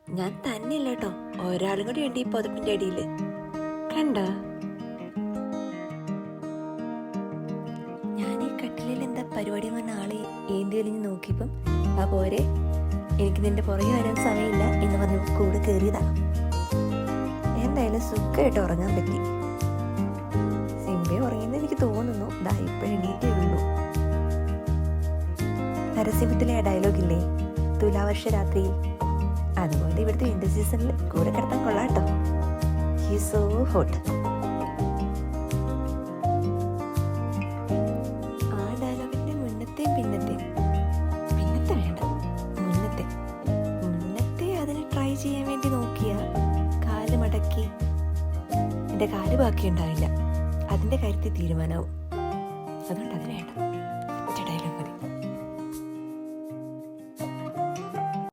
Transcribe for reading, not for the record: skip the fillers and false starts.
ഞാൻ തന്നെയല്ല കേട്ടോ, ഒരാളും കൂടി ഉണ്ട് ഈ പുതപ്പിന്റെ അടിയില്. കണ്ട, ഞാൻ ഈ കട്ടിലിൽ എന്താ പരിപാടി എന്ന് പറഞ്ഞ ആളെ ഏന്തി വലിഞ്ഞ് നോക്കിയപ്പം ആ പോരെ, എനിക്ക് നിന്റെ പുറകെ വരാൻ സമയമില്ല എന്ന് പറഞ്ഞ് കൂടെ കയറിയതാ. എന്തായാലും സുഖമായിട്ട് ഉറങ്ങാൻ പറ്റി. സിംബെ ഉറങ്ങിയെന്ന് എനിക്ക് തോന്നുന്നു. ദാ ഇപ്പോഴെണീറ്റേ ഉള്ളൂ. നരസിംഹത്തിലെ ആ ഡയലോഗില്ലേ, തുലാവർഷ രാത്രിയിൽ, അതുപോലെ ഇവിടുത്തെ വിന്റർ സീസണിൽ കൂടെ കിടത്താൻ കൊള്ളാട്ടോ. He so hot. ആ ഡയലോഗിന്റെ മുന്നത്തെയും പിന്നത്തെ വേണ്ട, മുന്നത്തെ അതിന് ട്രൈ ചെയ്യാൻ വേണ്ടി നോക്കിയ കാല് മടക്കി എന്റെ കാല് ബാക്കി ഉണ്ടാവില്ല, അതിന്റെ കാര്യത്തിൽ തീരുമാനവും. അതുകൊണ്ട് അത് വേണ്ട.